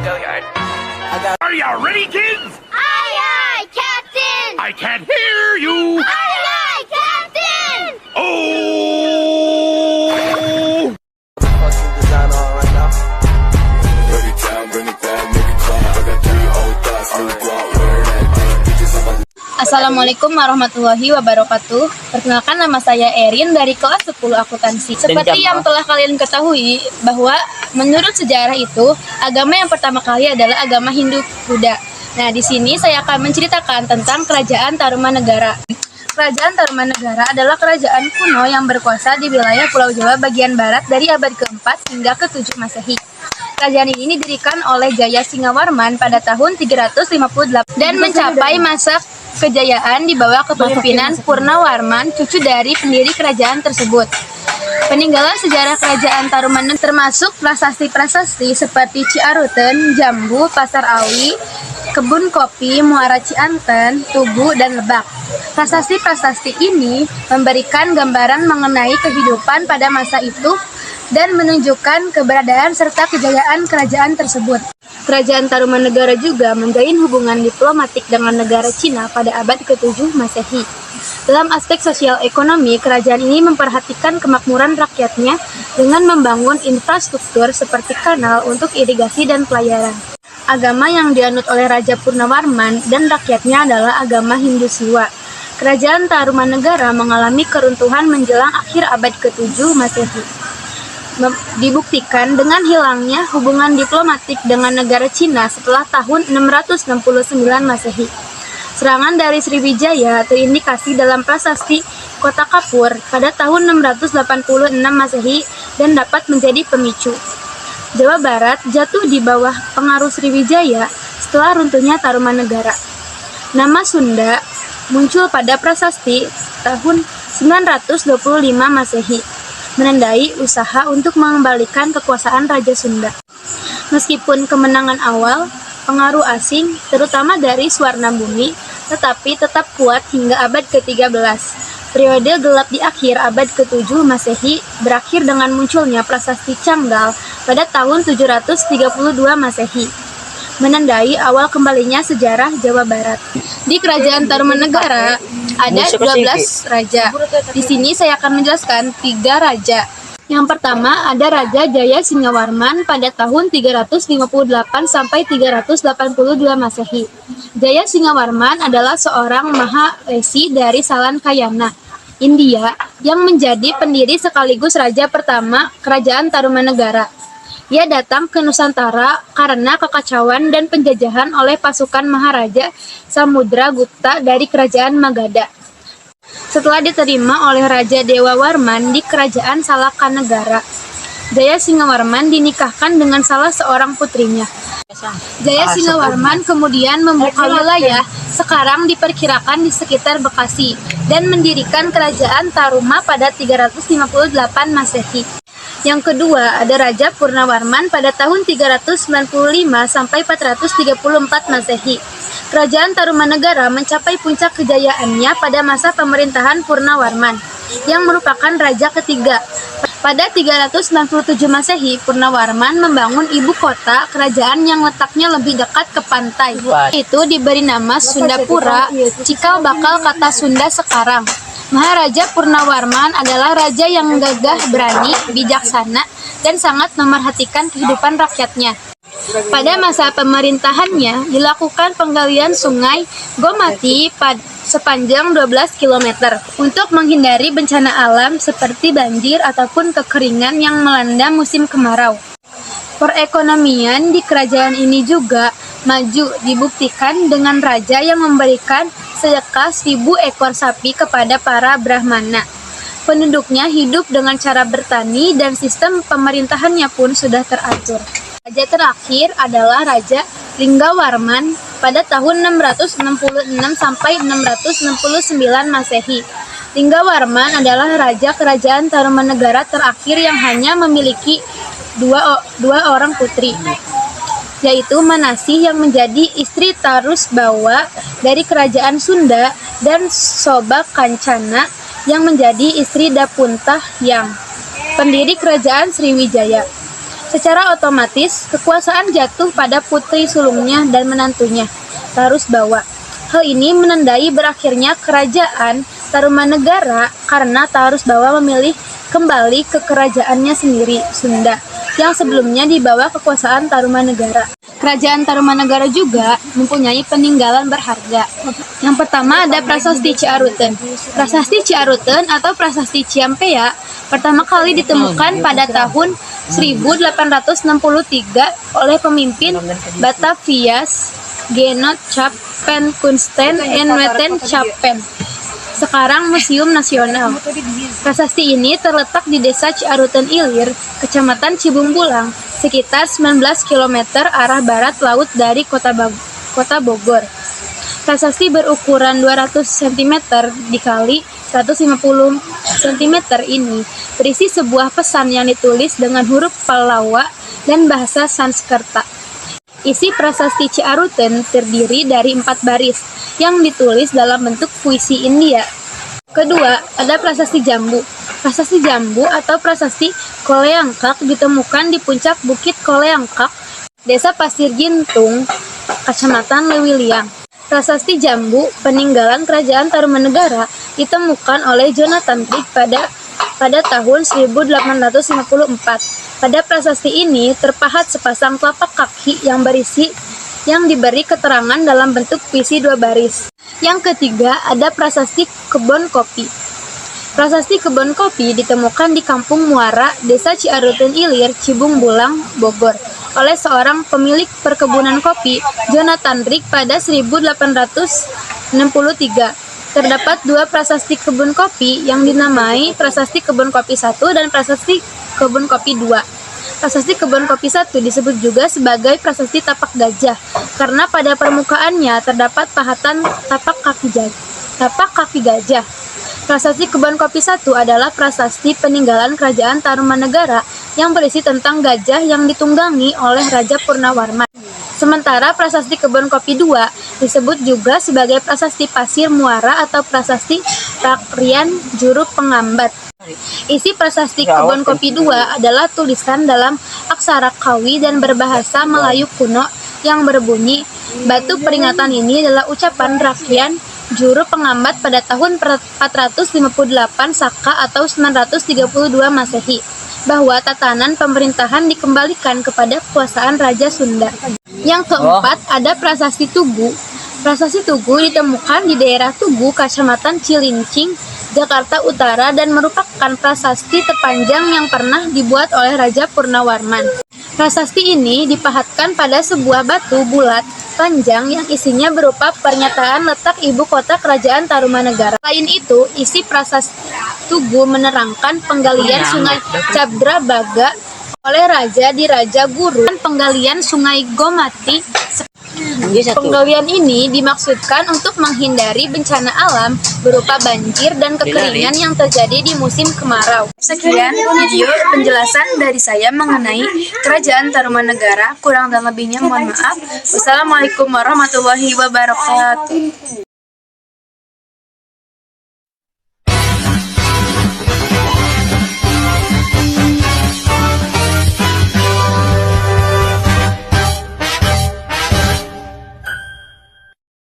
Gilliard. Are you ready, kids? Aye, aye, Captain! I can't hear you. Aye, aye, Captain! Oh! Assalamualaikum warahmatullahi wabarakatuh. Perkenalkan, nama saya Erin dari kelas 10 akuntansi. Seperti yang telah kalian ketahui bahwa menurut sejarah itu agama yang pertama kali adalah agama Hindu-Buddha. Nah, di sini saya akan menceritakan tentang Kerajaan Tarumanegara. Kerajaan Tarumanegara adalah kerajaan kuno yang berkuasa di wilayah Pulau Jawa bagian barat dari abad ke-4 hingga ke-7 Masehi. Kerajaan ini didirikan oleh Jaya Singawarman pada tahun 358 dan mencapai masa kejayaan di bawah kepemimpinan Purnawarman, cucu dari pendiri kerajaan tersebut. Peninggalan sejarah Kerajaan Tarumanegara termasuk prasasti-prasasti seperti Ciaruten, Jambu, Pasar Awi, Kebun Kopi, Muara Cianten, Tugu, dan Lebak. Prasasti-prasasti ini memberikan gambaran mengenai kehidupan pada masa itu dan menunjukkan keberadaan serta kejayaan kerajaan tersebut. Kerajaan Tarumanegara juga menjalin hubungan diplomatik dengan negara Cina pada abad ke-7 Masehi. Dalam aspek sosial ekonomi, kerajaan ini memperhatikan kemakmuran rakyatnya dengan membangun infrastruktur seperti kanal untuk irigasi dan pelayaran. Agama yang dianut oleh Raja Purnawarman dan rakyatnya adalah agama Hindu Siwa. Kerajaan Tarumanegara mengalami keruntuhan menjelang akhir abad ke-7 Masehi. Dibuktikan dengan hilangnya hubungan diplomatik dengan negara Cina setelah tahun 669 Masehi. Serangan dari Sriwijaya terindikasi dalam prasasti Kota Kapur pada tahun 686 Masehi dan dapat menjadi pemicu. Jawa Barat jatuh di bawah pengaruh Sriwijaya setelah runtuhnya Tarumanegara. Nama Sunda muncul pada prasasti tahun 925 Masehi, menandai usaha untuk mengembalikan kekuasaan Raja Sunda. Meskipun kemenangan awal, pengaruh asing, terutama dari Swarnabumi, tetapi tetap kuat hingga abad ke-13. Periode gelap di akhir abad ke-7 Masehi berakhir dengan munculnya prasasti Canggal pada tahun 732 Masehi, menandai awal kembalinya sejarah Jawa Barat. Di Kerajaan Tarumanegara ada 12 raja. Di sini saya akan menjelaskan 3 raja. Yang pertama ada Raja Jaya Singawarman pada tahun 358 sampai 382 Masehi. Jaya Singawarman adalah seorang Maharesi dari Salankayana, India, yang menjadi pendiri sekaligus raja pertama Kerajaan Tarumanegara. Ia datang ke Nusantara karena kekacauan dan penjajahan oleh pasukan Maharaja Samudragupta dari Kerajaan Magadha. Setelah diterima oleh Raja Dewa Warman di Kerajaan Salakanegara, Jaya Singawarman dinikahkan dengan salah seorang putrinya. Jaya Singawarman kemudian membuka wilayah sekarang diperkirakan di sekitar Bekasi dan mendirikan Kerajaan Taruma pada 358 Masehi. Yang kedua ada Raja Purnawarman pada tahun 395 sampai 434 Masehi. Kerajaan Tarumanegara mencapai puncak kejayaannya pada masa pemerintahan Purnawarman, yang merupakan raja ketiga. Pada 397 Masehi, Purnawarman membangun ibu kota kerajaan yang letaknya lebih dekat ke pantai. Itu diberi nama Sundapura, cikal bakal kata Sunda sekarang. Maharaja Purnawarman adalah raja yang gagah berani, bijaksana, dan sangat memerhatikan kehidupan rakyatnya. Pada masa pemerintahannya, dilakukan penggalian sungai Gomati sepanjang 12 km untuk menghindari bencana alam seperti banjir ataupun kekeringan yang melanda musim kemarau. Perekonomian di kerajaan ini juga maju, dibuktikan dengan raja yang memberikan sedekah 1000 ekor sapi kepada para Brahmana. Penduduknya hidup dengan cara bertani dan sistem pemerintahannya pun sudah teratur. Raja terakhir adalah Raja Linggawarman pada tahun 666 sampai 669 Masehi. Linggawarman adalah raja kerajaan Tarumanegara terakhir yang hanya memiliki dua orang putri, yaitu Manasih yang menjadi istri Tarusbawa dari kerajaan Sunda dan Soba Kancana yang menjadi istri Dapuntah yang pendiri kerajaan Sriwijaya. Secara otomatis, kekuasaan jatuh pada putri sulungnya dan menantunya, Tarusbawa. Hal ini menandai berakhirnya kerajaan Tarumanegara karena Tarusbawa memilih kembali ke kerajaannya sendiri, Sunda, yang sebelumnya di bawah kekuasaan Tarumanegara. Kerajaan Tarumanegara juga mempunyai peninggalan berharga. Yang pertama ada Prasasti Ciaruten. Prasasti Ciaruten atau Prasasti Ciampea pertama kali ditemukan pada tahun 1863 oleh pemimpin Batavias Genoot Capen Kunsten en Weten Capen, sekarang Museum Nasional. Prasasti ini terletak di Desa Ciaruten Ilir, Kecamatan Cibung Bulang, sekitar 19 km arah barat laut dari Kota Bogor. Prasasti berukuran 200 cm dikali 150 cm ini berisi sebuah pesan yang ditulis dengan huruf Pallawa dan bahasa Sanskerta. Isi Prasasti Ciaruten terdiri dari 4 baris yang ditulis dalam bentuk puisi India. Kedua, ada Prasasti Jambu. Prasasti Jambu atau Prasasti Koleangkak ditemukan di puncak Bukit Koleangkak, Desa Pasir Gintung, Kecamatan Lewiliang. Prasasti Jambu, peninggalan Kerajaan Tarumanegara, ditemukan oleh Jonathan Trigg pada tahun 1854. Pada prasasti ini terpahat sepasang telapak kaki yang diberi keterangan dalam bentuk puisi 2 baris. Yang ketiga, ada Prasasti Kebon Kopi. Prasasti Kebon Kopi ditemukan di Kampung Muara, Desa Ciaruten Ilir, Cibung Bulang, Bogor, oleh seorang pemilik perkebunan kopi, Jonathan Trigg, pada 1863. Terdapat 2 prasasti kebun kopi yang dinamai Prasasti Kebun Kopi 1 dan Prasasti Kebun Kopi 2. Prasasti Kebun Kopi 1 disebut juga sebagai Prasasti Tapak Gajah karena pada permukaannya terdapat pahatan tapak kaki gajah. Prasasti Kebun Kopi 1 adalah prasasti peninggalan Kerajaan Tarumanegara yang berisi tentang gajah yang ditunggangi oleh Raja Purnawarman. Sementara Prasasti Kebun Kopi 2 disebut juga sebagai Prasasti Pasir Muara atau Prasasti Rakrian Juru Pengambat. Isi Prasasti Kebun Kopi 2 adalah tulisan dalam aksara Kawi dan berbahasa Melayu kuno yang berbunyi, batu peringatan ini adalah ucapan Rakrian Juru Pengambat pada tahun 458 Saka atau 932 Masehi, bahwa tatanan pemerintahan dikembalikan kepada kekuasaan Raja Sunda. Yang keempat, ada Prasasti Tugu. Prasasti Tugu ditemukan di daerah Tugu, Kecamatan Cilincing, Jakarta Utara dan merupakan prasasti terpanjang yang pernah dibuat oleh Raja Purnawarman. Prasasti ini dipahatkan pada sebuah batu bulat panjang yang isinya berupa pernyataan letak ibu kota Kerajaan Tarumanegara. Selain itu, isi Prasasti Tugu menerangkan penggalian Sungai Cabdrabaga oleh Raja di Raja Guru dan penggalian Sungai Gomati. Penggalian ini dimaksudkan untuk menghindari bencana alam berupa banjir dan kekeringan yang terjadi di musim kemarau. Sekian video penjelasan dari saya mengenai Kerajaan Tarumanegara. Kurang dan lebihnya mohon maaf. Wassalamualaikum warahmatullahi wabarakatuh.